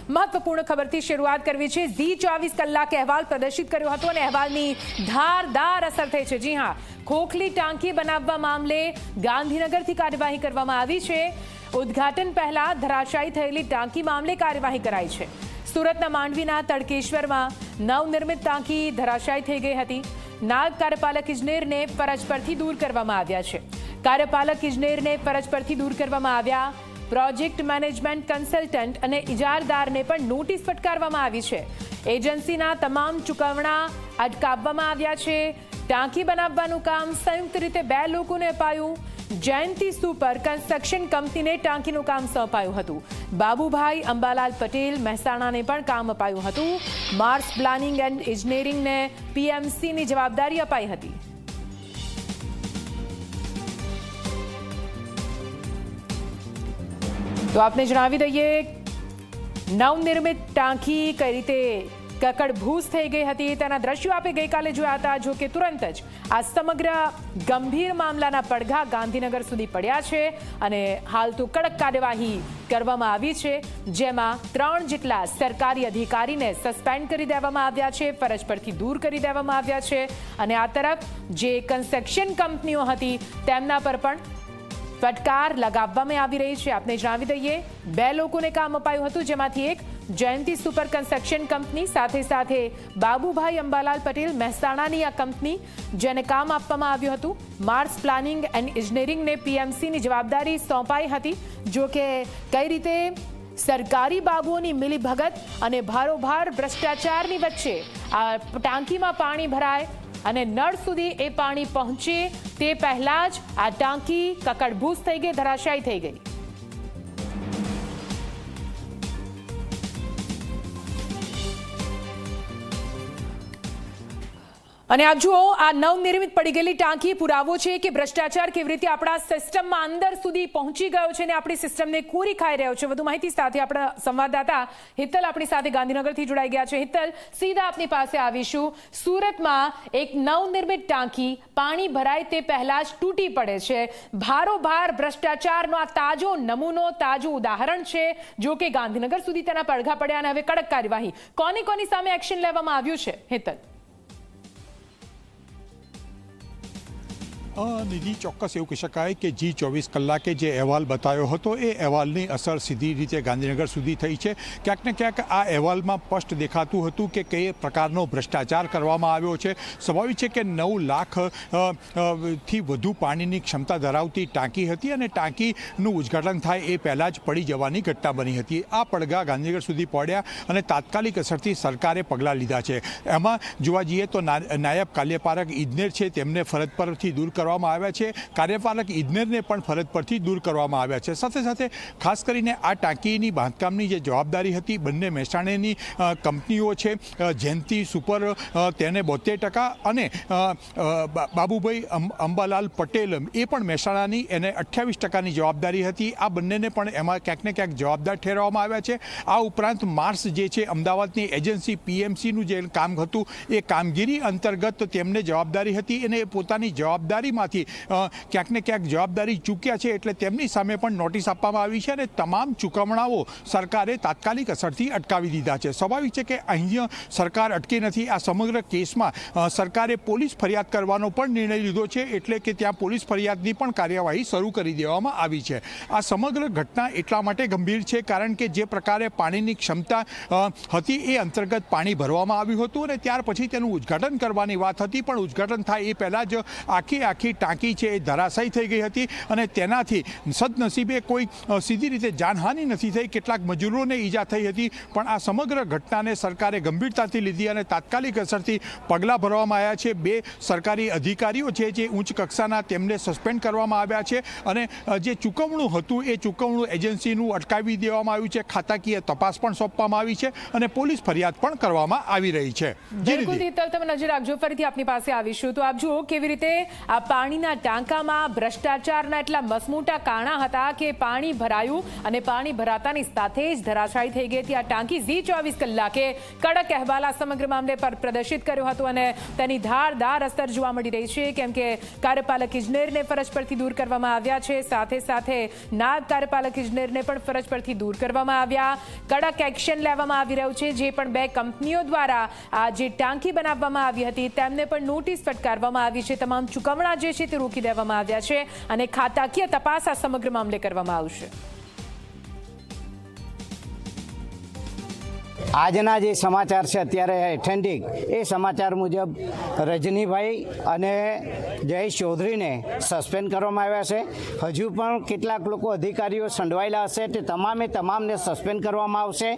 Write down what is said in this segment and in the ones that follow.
મહત્વપૂર્ણ ખબરથી શરૂઆત કરવી છે। ઝી 24 કલાક અહેવાલ પ્રદર્શિત કર્યો હતો અને અહેવાલની ધારદાર અસર થઈ છે। જી હા, ખોખલી ટાંકી બનાવવા મામલે ગાંધીનગરથી કાર્યવાહી કરવામાં આવી છે। ઉદ્ઘાટન પહેલા ધરાશાયી થયેલી ટાંકી મામલે કાર્યવાહી કરાઈ છે। સુરતના માંડવીના તડકેશ્વરમાં નવનિર્મિત ટાંકી ધરાશાયી થઈ ગઈ હતી। નાયબ કાર્યપાલક ઇજનેરને ફરજ પરથી દૂર કરવામાં આવ્યા છે। કાર્યપાલક ઇજનેરને ફરજ પરથી દૂર કરવામાં આવ્યા। પ્રોજેક્ટ મેનેજમેન્ટ કન્સલ્ટન્ટ અને ઇજારદારને પણ નોટિસ ફટકારવામાં આવી છે। એજન્સીના તમામ ચૂકવણા અટકાવવામાં આવ્યા છે। ટાંકી બનાવવાનું કામ સંયુક્ત રીતે 2 લોકોને અપાયું। જયંતી સુપર કન્સ્ટ્રક્શન કંપનીને ટાંકીનું કામ સોંપાયું હતું। બાબુભાઈ અંબાલાલ પટેલ મહેસાણાને પણ કામ અપાયું હતું। માર્સ પ્લાનિંગ એન્ડ એન્જિનિયરિંગને પીએમસીની જવાબદારી અપાઈ હતી। તો આપને જણાવી દઈએ, નવનિર્મિત ટાંકી કઈ રીતે કકડભૂસ થઈ ગઈ હતી તેના દ્રશ્યો આપણે ગઈકાલે જોયા હતા। જો કે તુરંત જ આ સમગ્ર ગંભીર મામલાના પડઘા ગાંધીનગર સુધી પડ્યા છે અને હાલ તો કડક કાર્યવાહી કરવામાં આવી છે, જેમાં 3 જેટલા સરકારી અધિકારીને સસ્પેન્ડ કરી દેવામાં આવ્યા છે, ફરજ પરથી દૂર કરી દેવામાં આવ્યા છે અને આ તરફ જે કન્સ્ટ્રક્શન કંપનીઓ હતી તેમના પર પણ ફટકાર લગાવવામાં આવી રહી છે। આપને જણાવી દઈએ, 2 લોકોને કામ અપાયું હતું, જેમાંથી એક જયંતી સુપર કન્સ્ટ્રક્શન કંપની, સાથે બાબુભાઈ અંબાલાલ પટેલ મહેસાણાની આ કંપની જેને કામ આપવામાં આવ્યું હતું। માર્સ પ્લાનિંગ એન્ડ એન્જિનિયરિંગને પીએમસીની જવાબદારી સોંપાઈ હતી। જો કે કઈ રીતે સરકારી બાબુઓની મિલીભગત અને ભારોભાર ભ્રષ્ટાચારની વચ્ચે આ ટાંકીમાં પાણી ભરાય અને નળ સુધી એ પાણી પહોંચે તે પહેલા જ આ ટાંકી કકડભૂસ થઈ ગઈ, ધરાશાયી થઈ ગઈ। અને આપ જુઓ, આ નવનિર્મિત પડી ગયેલી ટાંકી પુરાવો છે કે ભ્રષ્ટાચાર કેવી રીતે આપણા સિસ્ટમમાં અંદર સુધી પહોંચી ગયો છે અને આપણી સિસ્ટમને કોરી ખાઈ રહ્યો છે। વધુ માહિતી સાથે આપણા સંવાદદાતા હિતલ આપણી સાથે ગાંધીનગરથી જોડાઈ ગયા છે। હિતલ, સીધા આપની પાસે આવીશું। સુરતમાં એક નવનિર્મિત ટાંકી પાણી ભરાય તે પહેલા જ તૂટી પડે છે। ભારોભાર ભ્રષ્ટાચારનો આ તાજો નમૂનો, તાજું ઉદાહરણ છે। જો કે ગાંધીનગર સુધી તેના પડઘા પડ્યા અને હવે કડક કાર્યવાહી કોની સામે એક્શન લેવામાં આવ્યું છે? હિતલ, નિધિ, ચોક્કસ એવું કહી શકાય કે જી 24 કલાકે જે અહેવાલ બતાવ્યો હતો એ અહેવાલની અસર સીધી રીતે ગાંધીનગર સુધી થઈ છે। ક્યાંક ને ક્યાંક આ અહેવાલમાં સ્પષ્ટ દેખાતું હતું કે કઈ પ્રકારનો ભ્રષ્ટાચાર કરવામાં આવ્યો છે। સ્વાભાવિક છે કે 9 લાખથી વધુ પાણીની ક્ષમતા ધરાવતી ટાંકી હતી અને ટાંકીનું ઉદ્ઘાટન થાય એ પહેલાં જ પડી જવાની ઘટના બની હતી। આ પડઘા ગાંધીનગર સુધી પડ્યા અને તાત્કાલિક અસરથી સરકારે પગલાં લીધા છે। એમાં જોવા જઈએ તો નાયબ કાર્યપાલક ઇજનેર છે તેમને ફરજ પરથી દૂર કરવામાં આવ્યા છે। કાર્યપાલક ઇજનેરને પણ ફરજ પરથી દૂર કરવામાં આવ્યા છે। સાથે ખાસ કરીને આ ટાંકીની બાંધકામની જે જવાબદારી હતી બંને મહેસાણાની કંપનીઓ છે, જયંતી સુપર તેને 72% અને બાબુભાઈ અંબાલાલ પટેલ એ પણ મહેસાણાની એને 28%ની જવાબદારી હતી। આ બંનેને પણ એમાં ક્યાંક ને ક્યાંક જવાબદાર ઠેરવવામાં આવ્યા છે। આ ઉપરાંત માર્સ જે છે અમદાવાદની એજન્સી પીએમસીનું જે કામ હતું એ કામગીરી અંતર્ગત તેમને જવાબદારી હતી અને પોતાની જવાબદારી માંથી ક્યાંક ને ક્યાંક જવાબદારી ચૂક્યા છે, એટલે તેમની સામે પણ નોટિસ આપવામાં આવી છે અને તમામ ચૂકવણાઓ સરકારે તાત્કાલિક અસરથી અટકાવી દીધા છે। સ્વાભાવિક છે કે અહીંયા સરકાર અટકી નથી। આ સમગ્ર કેસમાં સરકારે પોલીસ ફરિયાદ કરવાનો પણ નિર્ણય લીધો છે, એટલે કે ત્યાં પોલીસ ફરિયાદની પણ કાર્યવાહી શરૂ કરી દેવામાં આવી છે। આ સમગ્ર ઘટના એટલા માટે ગંભીર છે કારણ કે જે પ્રકારે પાણીની ક્ષમતા હતી એ અંતર્ગત પાણી ભરવામાં આવ્યું હતું અને ત્યાર પછી તેનું ઉદ્ઘાટન કરવાની વાત હતી, પણ ઉદ્ઘાટન થાય એ પહેલાં જ આખી ટાંકી છે એ ધરાશાયી થઈ ગઈ હતી અને તેનાથી સદનસીબે કોઈ સીધી રીતે જાનહાનિ નથી થઈ। કેટલાક મજૂરોને ઈજા થઈ હતી, પણ આ સમગ્ર ઘટનાને સરકારે ગંભીરતાથી લીધી અને તાત્કાલિક અસરથી પગલાં ભરવામાં આવ્યા છે। 2 સરકારી અધિકારીઓ છે જે ઉચ્ચ કક્ષાના તેમને સસ્પેન્ડ કરવામાં આવ્યા છે અને જે ચૂકવણું હતું એ ચૂકવણું એજન્સીનું અટકાવી દેવામાં આવ્યું છે। ખાતાકીય તપાસ પણ સોંપવામાં આવી છે અને પોલીસ ફરિયાદ પણ કરવામાં આવી રહી છે। બિલકુલ હિતલ, તમે નજર રાખજો, ફરીથી આપની પાસે આવીશું। તો આપ જુઓ કેવી રીતે આ પાણીના ટાંકામાં ભ્રષ્ટાચારના એટલા મસમોટા કાણા હતા કે પાણી ભરાયું અને પાણી ભરાતાની સાથે જ ધરાશાયી થઈ ગઈ હતી આ ટાંકી. ઝી 24 કલાકે કડક અહેવાલ આ સમગ્ર મામલે પર પ્રદર્શિત કર્યો હતો અને તેની ધારદાર અસર જોવા મળી રહી છે, કેમ કે કાર્યપાલક ઇજનેરને ફરજ પરથી દૂર કરવામાં આવ્યા છે. સાથે સાથે નાયબ કાર્યપાલક ઇજનેરને પણ ફરજ પરથી દૂર કરવામાં આવ્યા. કડક એક્શન લેવામાં આવી રહ્યું છે. જે પણ 2 કંપનીઓ દ્વારા આ જે ટાંકી બનાવવામાં આવી હતી તેમને પણ નોટિસ ફટકારવામાં આવી છે. તમામ ચૂકવણા જે છે તે રોકી દેવામાં આવ્યા છે અને ખાતાકીય તપાસ આ સમગ્ર મામલે કરવામાં આવશે. આજના જે સમાચાર છે અત્યારે એથેન્ટિક એ સમાચાર મુજબ રજનીભાઈ અને જયેશ ચૌધરીને સસ્પેન્ડ કરવામાં આવ્યા છે. હજુ પણ કેટલાક લોકો અધિકારીઓ સંડવાયેલા હશે તે તમામને સસ્પેન્ડ કરવામાં આવશે.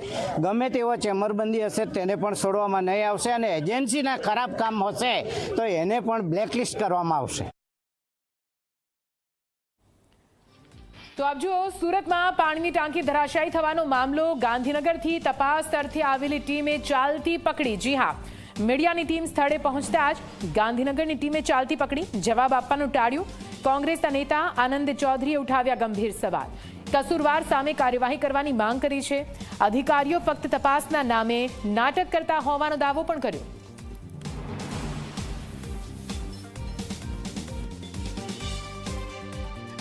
ગમે તેવો ચેમ્બરબંધી હશે તેને પણ છોડવામાં નહીં આવશે અને એજન્સીના ખરાબ કામ હશે તો એને પણ બ્લેકલિસ્ટ કરવામાં આવશે. તો આપ જુઓ, સુરતમાં પાણીની ટાંકી ધરાશાયી થવાનો મામલો. ગાંધીનગરથી તપાસ અર્થે આવેલી ટીમે ચાલતી પકડી. જી હા, મીડિયાની ટીમ સ્થળે પહોંચતા જ ગાંધીનગરની ટીમે ચાલતી પકડી. જવાબ આપવાનું ટાળ્યું. કોંગ્રેસના નેતા આનંદ ચૌધરીએ ઉઠાવ્યા ગંભીર સવાલ. કસૂરવાર સામે કાર્યવાહી કરવાની માંગ કરી છે. અધિકારીઓ ફક્ત તપાસના નામે નાટક કરતા હોવાનો દાવો પણ કર્યો.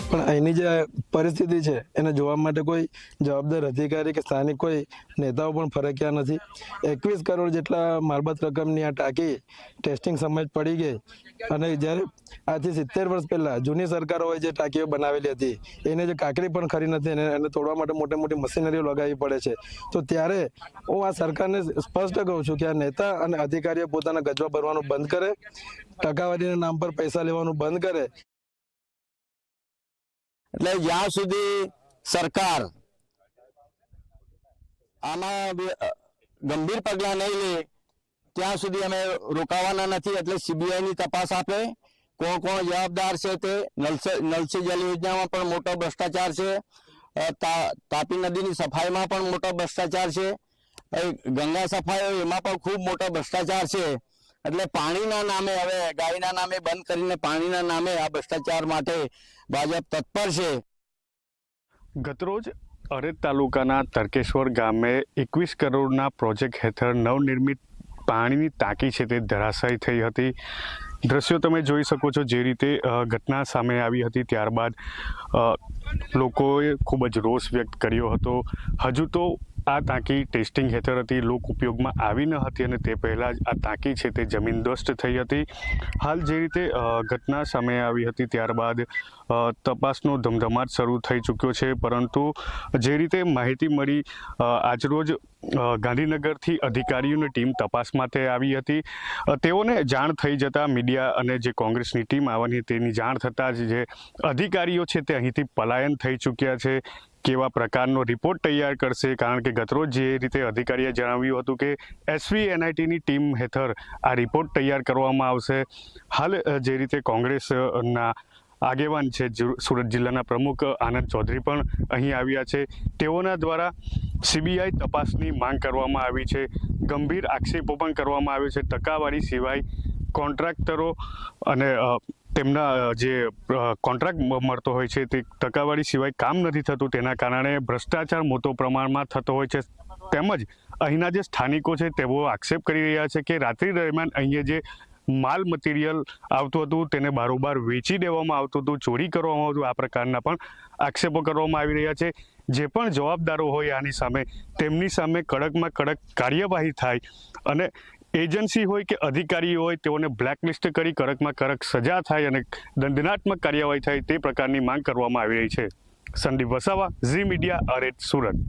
પણ અહીંની જે પરિસ્થિતિ છે એને જોવા માટે કોઈ જવાબદાર અધિકારી કે સ્થાનિક કોઈ નેતાઓ પણ ફરક્યા નથી. 21 કરોડ જેટલા માલબત રકમની આ ટાંકી ટેસ્ટિંગ સમજ પડી ગઈ અને જ્યારે આજથી 70 વર્ષ પહેલા જૂની સરકારોએ જે ટાંકીઓ બનાવેલી હતી એને જે કાંકરી પણ ખરી નથી એને તોડવા માટે મોટી મોટી મશીનરીઓ લગાવવી પડે છે. તો ત્યારે હું આ સરકારને સ્પષ્ટ કહું છું કે આ નેતા અને અધિકારીઓ પોતાના ગજવા ભરવાનું બંધ કરે, ટકાવારીના નામ પર પૈસા લેવાનું બંધ કરે. એટલે જ્યાં સુધી સરકાર આમાં ગંભીર પગલાં નહીં લે ત્યાં સુધી અમે રોકાવાના નથી. એટલે સીબીઆઈની તપાસ આપે, કોણ કોણ જવાબદાર છે તે. નલ સે જલ યોજનામાં પણ મોટો ભ્રષ્ટાચાર છે. તાપી નદીની સફાઈમાં પણ મોટો ભ્રષ્ટાચાર છે. ગંગા સફાઈ એમાં પણ ખૂબ મોટો ભ્રષ્ટાચાર છે. એટલે પાણીના નામે હવે ગાયના નામે બંધ કરીને પાણીના નામે આ ભ્રષ્ટાચાર માટે ભાજપ તત્પર છે. ગતરોજ અરેજ તાલુકાના તરકેશ્વર ગામે 21 કરોડના પ્રોજેક્ટ હેઠળ નવનિર્મિત પાણીની ટાંકી છે તે ધરાશાયી થઈ હતી. દ્રશ્યો તમે જોઈ શકો છો. જે રીતે ઘટના સામે આવી હતી ત્યારબાદ લોકોએ ખૂબ જ રોષ વ્યક્ત કર્યો હતો. હજુ તો આ ટાંકી ટેસ્ટિંગ હેઠળ હતી, લોક ઉપયોગમાં આવી ન હતી અને તે પહેલાં જ આ ટાંકી છે તે જમીનદોસ્ત થઈ હતી. હાલ જે રીતે ઘટના સામે આવી હતી ત્યારબાદ તપાસનો ધમધમાટ શરૂ થઈ ચૂક્યો છે. પરંતુ જે રીતે માહિતી મળી, આજરોજ ગાંધીનગરથી અધિકારીઓની ટીમ તપાસ માટે આવી હતી. તેઓને જાણ થઈ જતાં મીડિયા અને જે કોંગ્રેસની ટીમ આવવાની તેની જાણ થતાં જ જે અધિકારીઓ છે તે અહીંથી પલાયન થઈ ચૂક્યા છે. કેવા પ્રકારનો રિપોર્ટ તૈયાર કરશે, કારણ કે ગતરોજ જે રીતે અધિકારીએ જણાવ્યું હતું કે SVNITની ટીમ હેઠળ આ રિપોર્ટ તૈયાર કરવામાં આવશે. હાલ જે રીતે કોંગ્રેસના આગેવાન છે સુરત જિલ્લાના પ્રમુખ આનંદ ચૌધરી પણ અહીં આવ્યા છે. તેઓના દ્વારા CBI તપાસની માંગ કરવામાં આવી છે. ગંભીર આક્ષેપો પણ કરવામાં આવ્યો છે. ટકાવારી સિવાય કોન્ટ્રાક્ટરો અને તેમના જે કોન્ટ્રાક્ટ મળતો હોય છે તે ટકાવારી સિવાય કામ નથી થતું. તેના કારણે ભ્રષ્ટાચાર મોટો પ્રમાણમાં થતો હોય છે. તેમજ અહીંના જે સ્થાનિકો છે તેઓ આક્ષેપ કરી રહ્યા છે કે રાત્રિ દરમિયાન અહીંયા જે માલ મટીરિયલ આવતું હતું તેને બારોબાર વેચી દેવામાં આવતું હતું, ચોરી કરવામાં આવતું. આ પ્રકારના પણ આક્ષેપો કરવામાં આવી રહ્યા છે. જે પણ જવાબદારો હોય આની સામે, તેમની સામે કડકમાં કડક કાર્યવાહી થાય અને એજન્સી હોય કે અધિકારી હોય તેઓને બ્લેકલિસ્ટ કરી કડકમાં કડક સજા થાય અને દંડનાત્મક કાર્યવાહી થાય તે પ્રકારની માંગ કરવામાં આવી રહી છે. સંદીપ વસાવા, ઝી મીડિયા, અરેજ, સુરત.